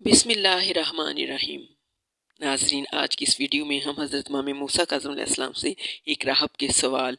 بسم اللہ الرحمن الرحیم۔ ناظرین، آج کی اس ویڈیو میں ہم حضرت امام موسیٰ کاظم علیہ السلام سے ایک راہب کے سوال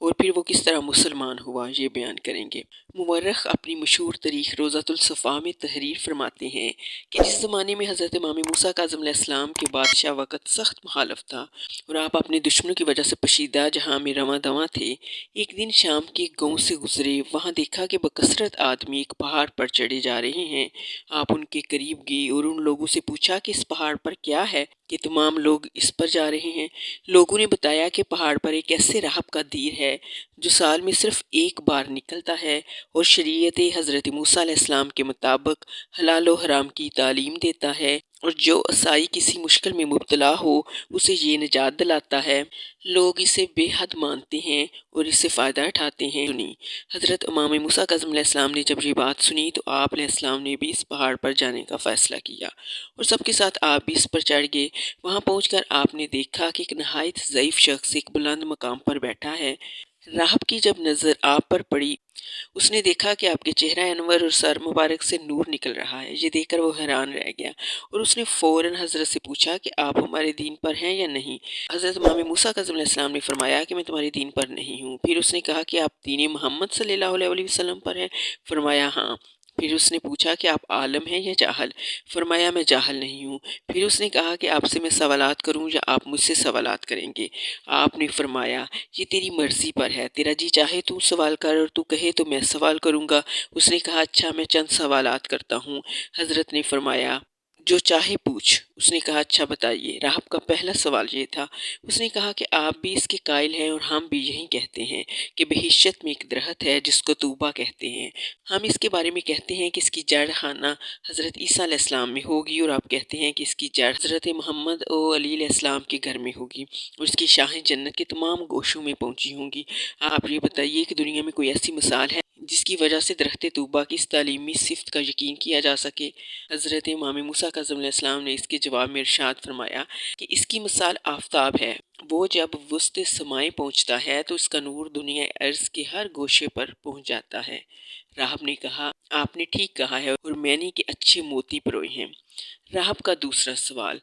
اور پھر وہ کس طرح مسلمان ہوا یہ بیان کریں گے۔ مورخ اپنی مشہور تاریخ روضۃ الصفا میں تحریر فرماتے ہیں کہ جس زمانے میں حضرت امام موسیٰ کاظم علیہ السلام کے بادشاہ وقت سخت مخالف تھا اور آپ اپنے دشمنوں کی وجہ سے پشیدہ جہاں میں رواں دواں تھے، ایک دن شام کے گاؤں سے گزرے، وہاں دیکھا کہ بکثرت آدمی ایک پہاڑ پر چڑھے جا رہے ہیں۔ آپ ان کے قریب گئے اور ان لوگوں سے پوچھا کہ اس پہاڑ پر کیا ہے کہ تمام لوگ اس پر جا رہے ہیں۔ لوگوں نے بتایا کہ پہاڑ پر ایک ایسے راہب کا دیر ہے جو سال میں صرف ایک بار نکلتا ہے اور شریعت حضرت موسیٰ علیہ السلام کے مطابق حلال و حرام کی تعلیم دیتا ہے، اور جو عیسائی کسی مشکل میں مبتلا ہو اسے یہ نجات دلاتا ہے۔ لوگ اسے بے حد مانتے ہیں اور اس سے فائدہ اٹھاتے ہیں۔ حضرت امام موسیٰ کاظم علیہ السلام نے جب یہ بات سنی تو آپ علیہ السلام نے بھی اس پہاڑ پر جانے کا فیصلہ کیا اور سب کے ساتھ آپ بھی اس پر چڑھ گئے۔ وہاں پہنچ کر آپ نے دیکھا کہ ایک نہایت ضعیف شخص ایک بلند مقام پر بیٹھا ہے۔ راہب کی جب نظر آپ پر پڑی، اس نے دیکھا کہ آپ کے چہرہ انور اور سر مبارک سے نور نکل رہا ہے۔ یہ دیکھ کر وہ حیران رہ گیا اور اس نے فوراً حضرت سے پوچھا کہ آپ ہمارے دین پر ہیں یا نہیں۔ حضرت امام موسیٰ کاظم علیہ السلام نے فرمایا کہ میں تمہارے دین پر نہیں ہوں۔ پھر اس نے کہا کہ آپ دین محمد صلی اللہ علیہ وسلم پر ہیں؟ فرمایا ہاں۔ پھر اس نے پوچھا کہ آپ عالم ہیں یا جاہل؟ فرمایا میں جاہل نہیں ہوں۔ پھر اس نے کہا کہ آپ سے میں سوالات کروں یا آپ مجھ سے سوالات کریں گے؟ آپ نے فرمایا یہ تیری مرضی پر ہے، تیرا جی چاہے تو سوال کر اور تو کہے تو میں سوال کروں گا۔ اس نے کہا اچھا، میں چند سوالات کرتا ہوں۔ حضرت نے فرمایا جو چاہے پوچھ۔ اس نے کہا اچھا بتائیے۔ راہب کا پہلا سوال یہ تھا۔ اس نے کہا کہ آپ بھی اس کے قائل ہیں اور ہم بھی یہی کہتے ہیں کہ بہشت میں ایک درخت ہے جس کو توبہ کہتے ہیں۔ ہم اس کے بارے میں کہتے ہیں کہ اس کی جڑ خانہ حضرت عیسیٰ علیہ السلام میں ہوگی، اور آپ کہتے ہیں کہ اس کی جڑ حضرت محمد و علی علیہ السلام کے گھر میں ہوگی اور اس کی شاخیں جنت کے تمام گوشوں میں پہنچی ہوں گی۔ آپ یہ بتائیے کہ دنیا میں کوئی ایسی مثال ہے جس کی وجہ سے درخت توبہ کی اس تعلیمی صفت کا یقین کیا جا سکے؟ حضرت امام موسیٰ کاظم علیہ السلام نے اس کے جواب میں ارشاد فرمایا کہ اس کی مثال آفتاب ہے۔ وہ جب وسط سمائے پہنچتا ہے تو اس کا نور دنیا ارض کے ہر گوشے پر پہنچ جاتا ہے۔ راہب نے کہا آپ نے ٹھیک کہا ہے اور میں نے کہ اچھے موتی پروئے ہیں۔ راہب کا دوسرا سوال۔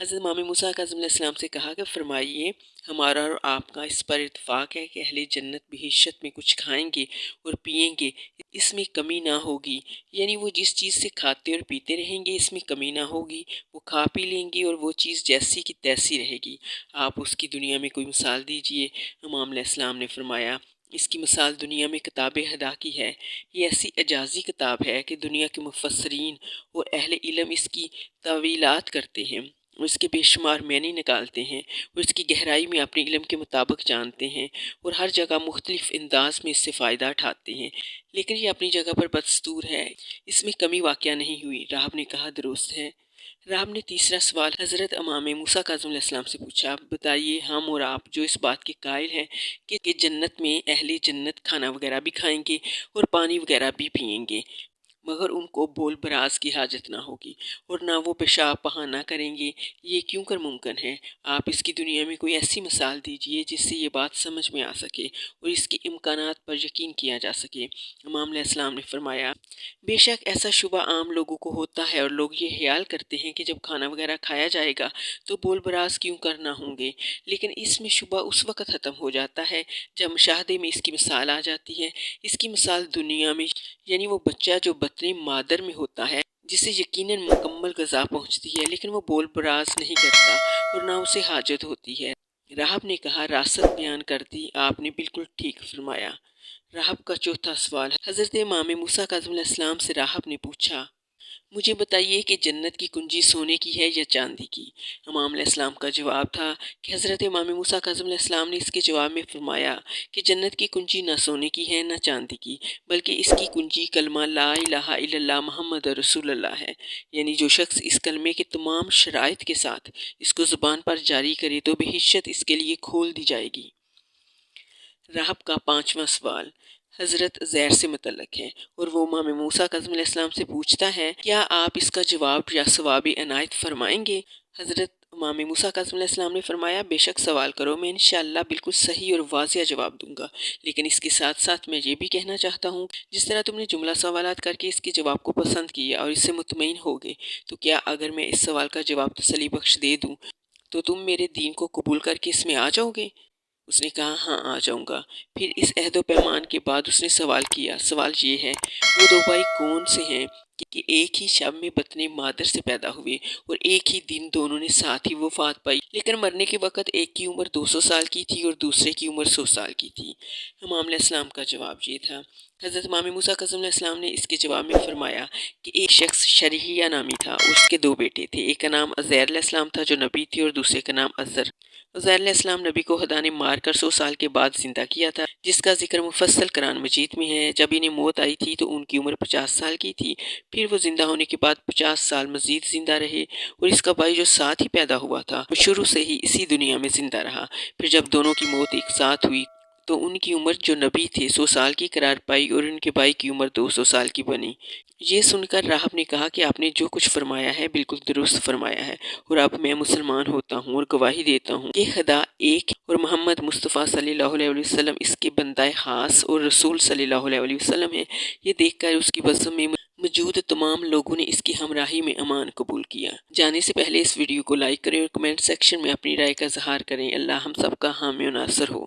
حضرت امام موسیٰ کاظم علیہ السلام سے کہا کہ فرمائیے ہمارا اور آپ کا اس پر اتفاق ہے کہ اہل جنت بہشت میں کچھ کھائیں گے اور پئیں گے، اس میں کمی نہ ہوگی، یعنی وہ جس چیز سے کھاتے اور پیتے رہیں گے اس میں کمی نہ ہوگی، وہ کھا پی لیں گے اور وہ چیز جیسی کی تیسی رہے گی۔ آپ اس کی دنیا میں کوئی مثال دیجئے۔ امام علیہ السلام نے فرمایا اس کی مثال دنیا میں کتاب ہدا کی ہے۔ یہ ایسی اعجازی کتاب ہے کہ دنیا کے مفسرین اور اہل علم اس کی تاویلات کرتے ہیں اور اس کے بے شمار معنی نکالتے ہیں اور اس کی گہرائی میں اپنے علم کے مطابق جانتے ہیں اور ہر جگہ مختلف انداز میں اس سے فائدہ اٹھاتے ہیں، لیکن یہ اپنی جگہ پر بدستور ہے، اس میں کمی واقع نہیں ہوئی۔ راہب نے کہا درست ہے۔ راہب نے تیسرا سوال حضرت امام موسیٰ کاظم علیہ السلام سے پوچھا بتائیے ہم اور آپ جو اس بات کے قائل ہیں کہ جنت میں اہل جنت کھانا وغیرہ بھی کھائیں گے اور پانی وغیرہ بھی پئیں گے، مگر ان کو بول براز کی حاجت نہ ہوگی اور نہ وہ پیشاب پہانا کریں گے، یہ کیوں کر ممکن ہے؟ آپ اس کی دنیا میں کوئی ایسی مثال دیجئے جس سے یہ بات سمجھ میں آ سکے اور اس کے امکانات پر یقین کیا جا سکے۔ امام علیہ السلام نے فرمایا بے شک ایسا شبہ عام لوگوں کو ہوتا ہے اور لوگ یہ خیال کرتے ہیں کہ جب کھانا وغیرہ کھایا جائے گا تو بول براز کیوں کرنا ہوں گے، لیکن اس میں شبہ اس وقت ختم ہو جاتا ہے جب مشاہدے میں اس کی مثال آ جاتی ہے۔ اس کی مثال دنیا میں یعنی وہ بچہ جو بطن مادر میں ہوتا ہے جسے یقیناً مکمل غذا پہنچتی ہے لیکن وہ بول براز نہیں کرتا اور نہ اسے حاجت ہوتی ہے۔ راہب نے کہا راست بیان کر دی، آپ نے بالکل ٹھیک فرمایا۔ راہب کا چوتھا سوال حضرت امام موسیٰ کاظم علیہ السلام سے راہب نے پوچھا مجھے بتائیے کہ جنت کی کنجی سونے کی ہے یا چاندی کی؟ امام علیہ السلام کا جواب تھا کہ حضرت امام موسیٰ کاظم علیہ السلام نے اس کے جواب میں فرمایا کہ جنت کی کنجی نہ سونے کی ہے نہ چاندی کی، بلکہ اس کی کنجی کلمہ لا الہ الا اللہ محمد رسول اللہ ہے، یعنی جو شخص اس کلمے کے تمام شرائط کے ساتھ اس کو زبان پر جاری کرے تو بہشت اس کے لیے کھول دی جائے گی۔ راہب کا پانچواں سوال حضرت زیر سے متعلق ہے اور وہ امام موسیٰ کاظم علیہ السلام سے پوچھتا ہے کیا آپ اس کا جواب یا ثواب عنایت فرمائیں گے؟ حضرت امام موسیٰ کاظم علیہ السلام نے فرمایا بے شک سوال کرو، میں انشاءاللہ بالکل صحیح اور واضح جواب دوں گا، لیکن اس کے ساتھ ساتھ میں یہ بھی کہنا چاہتا ہوں جس طرح تم نے جملہ سوالات کر کے اس کے جواب کو پسند کیا اور اس سے مطمئن ہو گئے، تو کیا اگر میں اس سوال کا جواب تسلی بخش دے دوں تو تم میرے دین کو قبول کر کے اس میں آ جاؤ گے؟ اس نے کہا ہاں آ جاؤں گا۔ پھر اس عہد و پیمان کے بعد اس نے سوال کیا، سوال یہ ہے وہ دو بھائی کون سے ہیں کہ ایک ہی شب میں بطن مادر سے پیدا ہوئے اور ایک ہی دن دونوں نے ساتھ ہی وفات پائی، لیکن مرنے کے وقت ایک کی عمر 200 سال کی تھی اور دوسرے کی عمر 100 سال کی تھی؟ امام علیہ السلام کا جواب یہ تھا۔ حضرت امام موسیٰ کاظم علیہ السلام نے اس کے جواب میں فرمایا کہ ایک شخص شریحیہ نامی تھا اور اس کے 2 بیٹے تھے، ایک کا نام عزیر علیہ السلام تھا جو نبی تھی اور دوسرے کا نام عزر۔ عزیر علیہ السلام نبی کو خدا نے مار کر 100 سال کے بعد زندہ کیا تھا، جس کا ذکر مفصل قرآن مجید میں ہے۔ جب انہیں موت آئی تھی تو ان کی عمر 50 سال کی تھی، پھر وہ زندہ ہونے کے بعد 50 سال مزید زندہ رہے، اور اس کا بھائی جو ساتھ ہی پیدا ہوا تھا وہ شروع سے ہی اسی دنیا میں زندہ رہا۔ پھر جب دونوں کی موت ایک ساتھ ہوئی تو ان کی عمر جو نبی تھے 100 سال کی قرار پائی اور ان کے بھائی کی عمر 200 سال کی بنی۔ یہ سن کر راہب نے کہا کہ آپ نے جو کچھ فرمایا ہے بالکل درست فرمایا ہے، اور اب میں مسلمان ہوتا ہوں اور گواہی دیتا ہوں کہ خدا ایک اور محمد مصطفیٰ صلی اللہ علیہ وسلم اس کے بندہ خاص اور رسول صلی اللہ علیہ وسلم ہے۔ یہ دیکھ کر اس کی بزم میں موجود تمام لوگوں نے اس کی ہمراہی میں امان قبول کیا۔ جانے سے پہلے اس ویڈیو کو لائک کریں اور کمنٹ سیکشن میں اپنی رائے کا اظہار کریں۔ اللہ ہم سب کا حامی و ناصر ہو۔